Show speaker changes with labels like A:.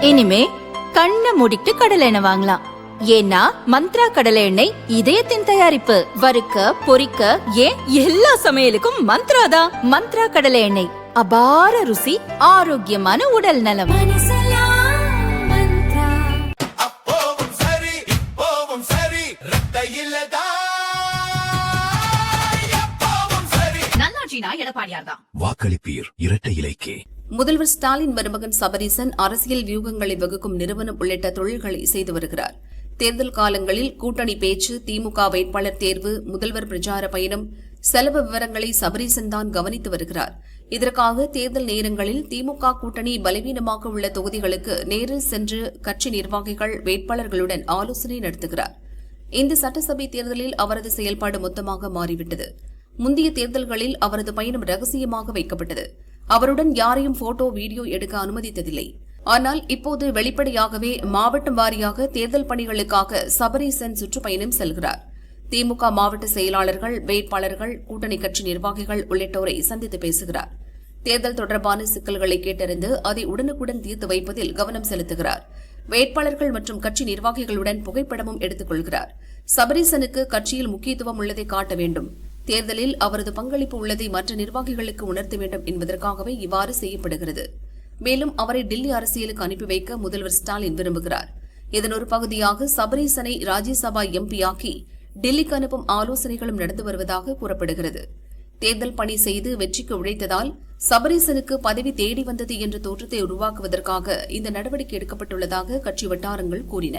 A: இனிமே கண்ணை மூடிட்டு கடலை எண்ணெய் வாங்கலாம். ஏன்னா மந்த்ரா கடலை எண்ணெய் இதயத்தின் தயாரிப்பு. வறுக்க பொரிக்க ஏன் எல்லா சமையலுக்கும் மந்த்ரா தான். மந்த்ரா கடலை எண்ணெய், அபார ருசி, ஆரோக்கியமான உடல் நலம்.
B: வாக்களிப்பீர் இரட்டை இலைக்கே.
C: முதல்வர் ஸ்டாலின் மருமகன் சபரீசன் அரசியல் வியூகங்களை வகுக்கும் நிறுவனம் உள்ளிட்ட தொழில்களை செய்து வருகிறார். தேர்தல் காலங்களில் கூட்டணி பேச்சு, திமுக வேட்பாளர் தேர்வு, முதல்வர் பிரச்சார பயணம், செலவு விவரங்களை சபரீசன் தான் கவனித்து வருகிறார். இதற்காக தேர்தல் நேரங்களில் திமுக கூட்டணி பலவீனமாக உள்ள தொகுதிகளுக்கு நேரில் சென்று கட்சி நிர்வாகிகள் வேட்பாளர்களுடன் ஆலோசனை நடத்துகிறார். இந்த சட்டசபை தேர்தலில் அவரது செயல்பாடு மொத்தமாக மாறிவிட்டது. முந்தைய தேர்தல்களில் அவரது பயணம் ரகசியமாக வைக்கப்பட்டது. அவருடன் யாரையும் போட்டோ, வீடியோ எடுக்க அனுமதித்ததில்லை. ஆனால் இப்போது வெளிப்படையாகவே மாவட்டம் வாரியாக தேர்தல் பணிகளுக்காக சபரீசன் சுற்றுப்பயணம் செல்கிறார். திமுக மாவட்ட செயலாளர்கள், வேட்பாளர்கள், கூட்டணி கட்சி நிர்வாகிகள் உள்ளிட்டோரை சந்தித்து பேசுகிறார். தேர்தல் தொடர்பான சிக்கல்களை கேட்டறிந்து அதை உடனுக்குடன் தீர்த்து வைப்பதில் கவனம் செலுத்துகிறார். வேட்பாளர்கள் மற்றும் கட்சி நிர்வாகிகளுடன் புகைப்படமும் எடுத்துக் கொள்கிறார். சபரீசனுக்கு கட்சியில் முக்கியத்துவம் உள்ளதை காட்ட வேண்டும், தேர்தலில் அவரது பங்களிப்பு உள்ளதை மற்ற நிர்வாகிகளுக்கு உணர்த்த வேண்டும் என்பதற்காகவே இவ்வாறு செய்யப்படுகிறது. மேலும் அவரை டெல்லி அரசியலுக்கு அனுப்பி வைக்க முதல்வர் ஸ்டாலின் விரும்புகிறார். இதன் ஒரு பகுதியாக சபரீசனை ராஜ்யசபா எம்பியாக்கி டெல்லிக்கு அனுப்பும் ஆலோசனைகளும் நடந்து வருவதாக கூறப்படுகிறது. தேர்தல் பணி செய்து வெற்றிக்கு உழைத்ததால் சபரீசனுக்கு பதவி தேடி வந்தது என்ற தோற்றத்தை உருவாக்குவதற்காக இந்த நடவடிக்கை எடுக்கப்பட்டுள்ளதாக கட்சி வட்டாரங்கள் கூறின.